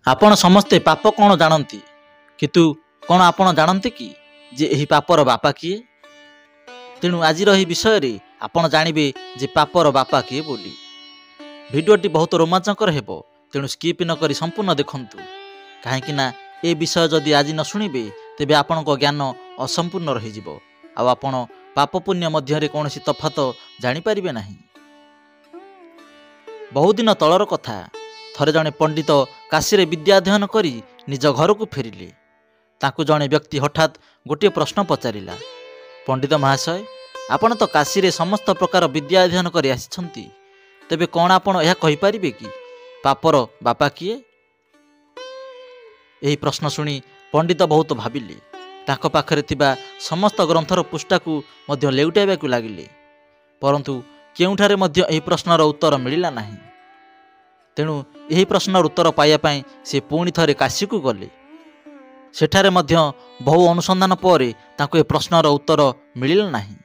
आपण समस्ते पाप कौन जानती किंतु कौन आपण जानते कि जे एही पापर बापा किए। तेणु आज विषय रे आपण जानिबे जे पापर बापा किए बोली। भिडियोटी बहुत रोमांचकर हेबो, तेणु स्किप न करी संपूर्ण देखंतु, काहेकि ना ए विषय जदि आज न शुणिबे तेबे आपणको ज्ञान असंपूर्ण रहि जिवो आ आपण पाप पुण्य मध्यरे कौनसी तफात जानि परिबे नाही। बहुत दिन तलर कथा, थरे जणे पंडित काशी रे विद्या अध्ययन करी निज घर को फेरिले। ताकू जणे व्यक्ति हठात गोटे प्रश्न पचारिला, पंडित महाशय, आपण तो काशी रे समस्त प्रकार विद्या अध्ययन करी आसिछंती, तेबे कौन आपण यह कहि परिबे कि पापर बापा किए? एही प्रश्न सुनी पंडित बहुत भाबिले। ताको पाखरे थिबा समस्त ग्रंथर पुष्टाकू मध्य लेउटाइबाकू लागिले, परंतु केउठारे मध्य एही प्रश्नर उत्तर मिलिला नाही। तेणु एही प्रश्नर उत्तर पाइबा पई से पुणी थरे काशी को गले। सेठारे मध्य बहु अनुसंधान परे ताको ए प्रश्नर उत्तर मिलिला नाही।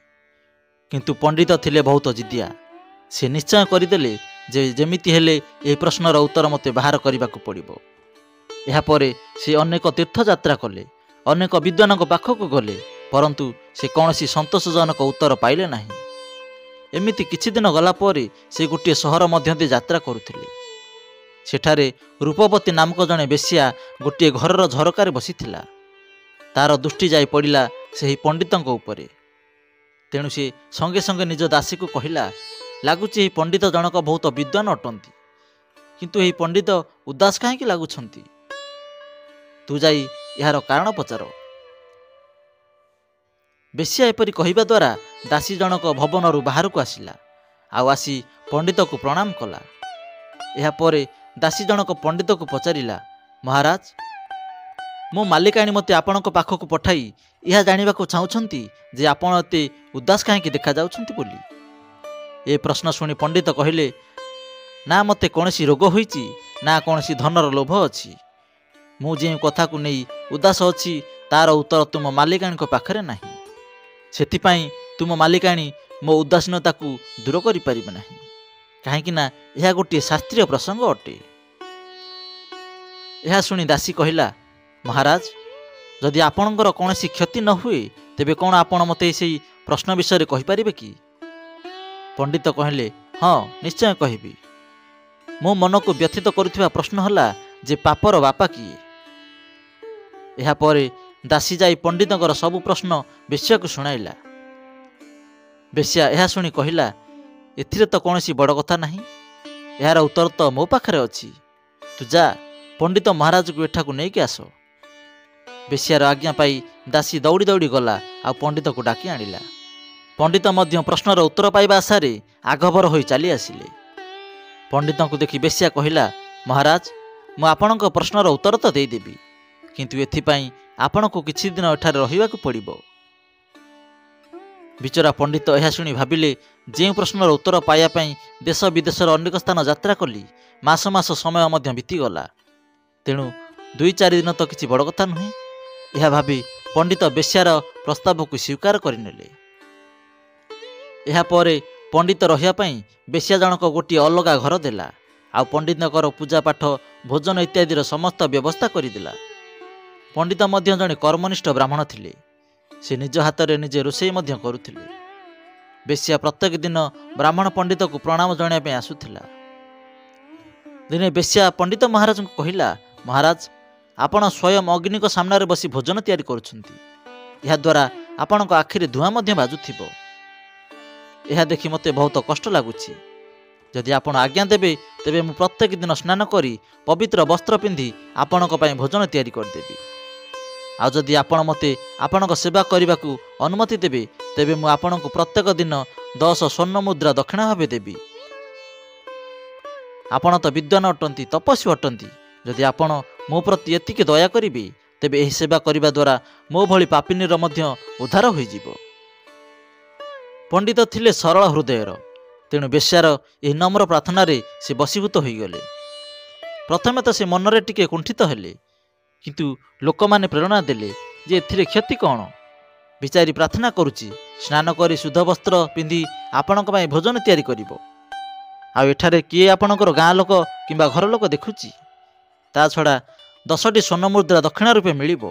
किंतु पंडित थिले बहुत जिदिया। से निश्चय करिदेले जे जेमिति हेले एही प्रश्नर उत्तर मते बाहर करबाकू पड़िबो। एहा परे से अनेक तीर्थ यात्रा कले, अनेक विद्वानक पाखक गले, परंतु से कौनसी संतोषजनक उत्तर पाइले नाही। एमिति किछि दिन गला परे से गोटे सहर मध्य दे यात्रा करुथिले। सेठारे रूपवती नामक जणे बेश्या गोटे घरर झरकार बसिथिला। तार दृष्टि जाई पड़िला सेही पंडितंक उपरे। तेणु से संगे संगे निज दासी को कहिला, लागुची पंडित जनक बहुत विद्वान अटंती, किंतु एही पंडित उदास काहेकि लागुछंती? तू जाई यार कारण पचार। बेश्या एपरी कहिबा द्वारा दासी जनक भवनरू बाहर को आसिला, आउ आसी पंडित को प्रणाम कला। एहा परे दासी जनक पंडित को पचारिला, महाराज, मो मालिकाणी मते आपणक पाखक पठाई यह जानिबा को चाहुछंती जे आपण एते उदास काहेकि देखा जाउछंती बोली। ए प्रश्न सुनी पंडित कहिले, ना मते कोनसी रोग होईची, ना कोनसी धनर लोभ अछि। मु जे कथा को नै उदास अछि तार उत्तर तुम मालिकाणी को पाखरे नाही। सेथिपाई तुम मालिकाणी मो उदासीनता को दूर करि परिबे नाही, काहेकि ना यह गोटे शास्त्रीय प्रसंग अटे। यह सुनी दासी कहिला, महाराज, जदि आपणकर कौनसी क्षति न हुए तेबे कौन आपण मते सेही प्रश्न विषय कहि परिबे कि? पंडित कहले, हाँ, निश्चय कहबी। मो मन को व्यथित करुथिबा प्रश्न हला जे पापर बापा किए। एहा परे दासी जाई पंडितଙ୍କର सब प्रश्न बेश्या को सुनाइला। बेश्या यह शुणी कहिला, एथिरे तो कौनसी बड़ कथा नहीं, यार उत्तर तो मो पाखरे अछि। तू जा पंडित महाराज को एठा को नहीं आस। बेश्यार आज्ञा पाई दासी दौड़ी दौड़ी गला आ पंडित को डाकी आनिला। पंडित मध्य प्रश्नर उत्तर पाइबा आशारे आगभर होई चली आसिले। पंडित को देखि बेश्या कहिला, महाराज, मु आपणक प्रश्नर उत्तर तो देदेवी, किंतु एथिपाई आपणको किछि दिन एठारे रहिबाकू पड़िबो। बिचरा पंडित यह शुणी भाविले, जे प्रश्नर उत्तर पाइबा पई देश विदेशर अनेक स्थान यात्रा कली, मास मास समय मध्य बीतीगला। तेणु 2-4 दिन तो किछि बड़ कथा नुहे। यह भावी पंडित बेश्यार प्रस्ताव को स्वीकार करिनेले। एहा परे पंडित रहिया पई बेश्या जनक गोटे अलगा घर देला, आ पंडितकर पूजा पाठ भोजन इत्यादि समस्त व्यवस्था करिदेला। पंडित मध्य जणे कर्मनिष्ठ ब्राह्मण थिले। से निज हाथ रे निजे रोषेई मध्य करुथिले। बेश्या प्रत्येक दिन ब्राह्मण पंडित को प्रणाम जणाया पई आसुथिला। दिने बेश्या पंडित महाराज को कहिला, महाराज, आपण स्वयं अग्नि सामने रे बसी भोजन तैयारी करुछंती, यह द्वारा आपणक आखिरे धुआं मध्य बाजुथिबो। यह देखि मते बहुत कष्ट लागुछि। जदि आपण आज्ञा देबे तेबे मु प्रत्येक दिन स्नान करी पवित्र वस्त्र पिंधि आपणक पई भोजन तैयारी करदेबी। आ जदि आपण मते आपणक सेवा करबाकू अनुमति देबे तेबे मु आपणक प्रत्येक दिन 10 स्वर्ण मुद्रा दक्षिणा भावे देबी। आपण तो विद्वान अटंती, तपस्वी अटंती। जदि आपण मो प्रति एतिके दया करिबे तेबे एही सेवा करिबा द्वारा मो भली पापिनीर मध्य उद्धार होई जिवो। पंडित थिले सरल हृदयर। तेणु बेश्यार एही नम्र प्रार्थना रे से बसीभूत होई गले। प्रथमे तो से मनरे टिके कुंठित हेले, किंतु लोक माने प्रेरणा देले जे एथिरे क्षति कौन। बिचारी प्रार्थना करुची, स्नान करी शुद्ध वस्त्र पिंधि आपणक पई भोजन तैयारी करिवो। आ एठारे किए आपणकर गाँ लोक किंबा घर लोक देखुची? ତା ଛଡ଼ା 10ଟି ସ୍ୱର୍ଣ୍ଣ ମୁଦ୍ରା ଦକ୍ଷିଣା ରୂପେ ମିଳିବ।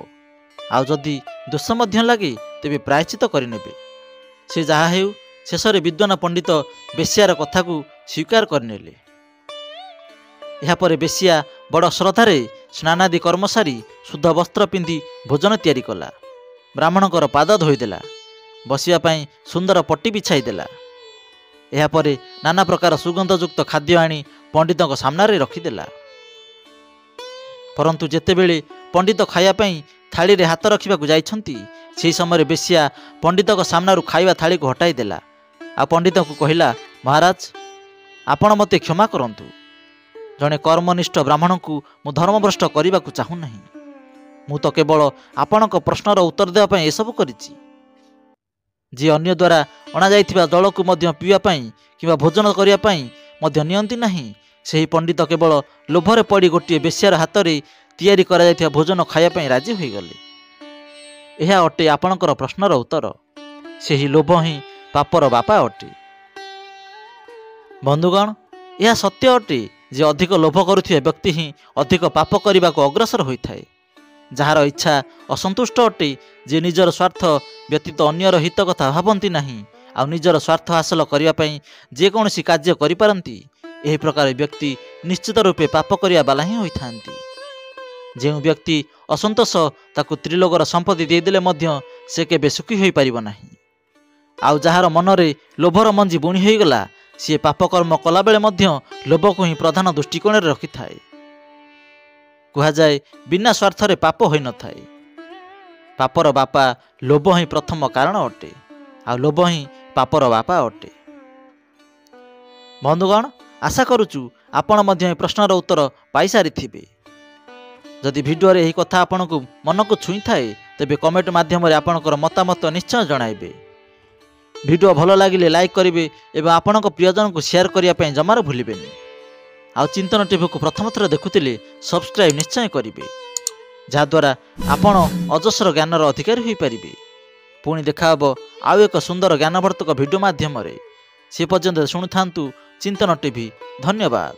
ଆଉ ଯଦି ଦୋଷ ମଧ୍ୟ ଲାଗେ ତେବେ ପ୍ରାୟଶ୍ଚିତ କରିନେବେ। ସେ ଯାହା ହେଉ ଶେଷରେ ବିଦ୍ୱାନ ପଣ୍ଡିତ ବେଶ୍ୟାର କଥାକୁ ସ୍ୱୀକାର କରିନେଲେ। ଏହାପରେ ବେଶ୍ୟା ବଡ଼ ଶ୍ରଦ୍ଧାରେ ସ୍ନାନାଦି କର୍ମ ସାରି ଶୁଦ୍ଧ ବସ୍ତ୍ର ପିନ୍ଧି ଭୋଜନ ତିଆରି କଲା। ବ୍ରାହ୍ମଣଙ୍କର ପାଦ ଧୋଇଦେଲା, ବସିବା ପାଇଁ ସୁନ୍ଦର ପଟି ବିଛାଇ ଦେଲା। ଏହାପରେ ନାନା ପ୍ରକାର ସୁଗନ୍ଧଯୁକ୍ତ ଖାଦ୍ୟ ଆଣି ପଣ୍ଡିତଙ୍କ ସାମ୍ନାରେ ରଖିଦେଲା। ପରନ୍ତୁ ଯେତେବେଳେ ପଣ୍ଡିତ ଖାଇବା ପାଇଁ ଥାଳିରେ ହାତ ରଖିବାକୁ ଯାଇଛନ୍ତି, ସେହି ସମୟରେ ବେଶ୍ୟା ପଣ୍ଡିତଙ୍କ ସାମ୍ନାରୁ ଖାଇବା ଥାଳିକୁ ହଟାଇ ଦେଲା। ଆଉ ପଣ୍ଡିତଙ୍କୁ କହିଲା, ମହାରାଜ, ଆପଣ ମୋତେ କ୍ଷମା କରନ୍ତୁ। ଜଣେ କର୍ମନିଷ୍ଠ ବ୍ରାହ୍ମଣଙ୍କୁ ମୁଁ ଧର୍ମଭ୍ରଷ୍ଟ କରିବାକୁ ଚାହୁଁନାହିଁ। ମୁଁ ତ କେବଳ ଆପଣଙ୍କ ପ୍ରଶ୍ନର ଉତ୍ତର ଦେବା ପାଇଁ ଏସବୁ କରିଛି। ଯିଏ ଅନ୍ୟ ଦ୍ୱାରା ଅଣାଯାଇଥିବା ଜଳକୁ ମଧ୍ୟ ପିଇବା ପାଇଁ କିମ୍ବା ଭୋଜନ କରିବା ପାଇଁ ମଧ୍ୟ ନିଅନ୍ତି ନାହିଁ, ସେହି ପଣ୍ଡିତ କେବଳ ଲୋଭରେ ପଡ଼ି ଗୋଟିଏ ବେଶ୍ୟାର ହାତରେ ତିଆରି କରାଯାଇଥିବା ଭୋଜନ ଖାଇବା ପାଇଁ ରାଜି ହୋଇଗଲେ। ଏହା ଅଟେ ଆପଣଙ୍କର ପ୍ରଶ୍ନର ଉତ୍ତର। ସେହି ଲୋଭ ହିଁ ପାପର ବାପା ଅଟେ। ବନ୍ଧୁଗଣ, ଏହା ସତ୍ୟ ଅଟେ ଯେ ଅଧିକ ଲୋଭ କରୁଥିବା ବ୍ୟକ୍ତି ହିଁ ଅଧିକ ପାପ କରିବାକୁ ଅଗ୍ରସର ହୋଇଥାଏ। ଯାହାର ଇଚ୍ଛା ଅସନ୍ତୁଷ୍ଟ ଅଟେ, ଯେ ନିଜର ସ୍ୱାର୍ଥ ବ୍ୟତୀତ ଅନ୍ୟର ହିତ କଥା ଭାବନ୍ତି ନାହିଁ, ଆଉ ନିଜର ସ୍ୱାର୍ଥ ହାସଲ କରିବା ପାଇଁ ଯେକୌଣସି କାର୍ଯ୍ୟ କରିପାରନ୍ତି, ଏହି ପ୍ରକାର ବ୍ୟକ୍ତି ନିଶ୍ଚିତ ରୂପେ ପାପ କରିବା ବାଲା ହିଁ ହୋଇଥାନ୍ତି। ଯେଉଁ ବ୍ୟକ୍ତି ଅସନ୍ତୋଷ ତାକୁ ତ୍ରିଲୋକର ସମ୍ପତ୍ତି ଦେଇଦେଲେ ମଧ୍ୟ ସେ କେବେ ସୁଖୀ ହୋଇପାରିବ ନାହିଁ। ଆଉ ଯାହାର ମନରେ ଲୋଭର ମଞ୍ଜି ବୁଣି ହୋଇଗଲା, ସିଏ ପାପକର୍ମ କଲାବେଳେ ମଧ୍ୟ ଲୋଭକୁ ହିଁ ପ୍ରଧାନ ଦୃଷ୍ଟିକୋଣରେ ରଖିଥାଏ। କୁହାଯାଏ, ବିନା ସ୍ୱାର୍ଥରେ ପାପ ହୋଇନଥାଏ। ପାପର ବାପା ଲୋଭ ହିଁ ପ୍ରଥମ କାରଣ ଅଟେ, ଆଉ ଲୋଭ ହିଁ ପାପର ବାପା ଅଟେ। ବନ୍ଧୁଗଣ, ଆଶା କରୁଛୁ ଆପଣ ମଧ୍ୟ ଏହି ପ୍ରଶ୍ନର ଉତ୍ତର ପାଇସାରିଥିବେ। ଯଦି ଭିଡ଼ିଓରେ ଏହି କଥା ଆପଣଙ୍କୁ ମନକୁ ଛୁଇଁଥାଏ, ତେବେ କମେଣ୍ଟ ମାଧ୍ୟମରେ ଆପଣଙ୍କର ମତାମତ ନିଶ୍ଚୟ ଜଣାଇବେ। ଭିଡ଼ିଓ ଭଲ ଲାଗିଲେ ଲାଇକ୍ କରିବେ ଏବଂ ଆପଣଙ୍କ ପ୍ରିୟଜନଙ୍କୁ ସେୟାର କରିବା ପାଇଁ ଜମାରୁ ଭୁଲିବେନି। ଆଉ ଚିନ୍ତନ ଟିଭିକୁ ପ୍ରଥମ ଥର ଦେଖୁଥିଲେ ସବସ୍କ୍ରାଇବ୍ ନିଶ୍ଚୟ କରିବେ, ଯାହାଦ୍ୱାରା ଆପଣ ଅଜସ୍ର ଜ୍ଞାନର ଅଧିକାରୀ ହୋଇପାରିବେ। ପୁଣି ଦେଖାହେବ ଆଉ ଏକ ସୁନ୍ଦର ଜ୍ଞାନବର୍ତ୍ତକ ଭିଡ଼ିଓ ମାଧ୍ୟମରେ। ସେ ପର୍ଯ୍ୟନ୍ତ ଶୁଣୁଥାନ୍ତୁ ଚିନ୍ତନ ଟିଭି। ଧନ୍ୟବାଦ।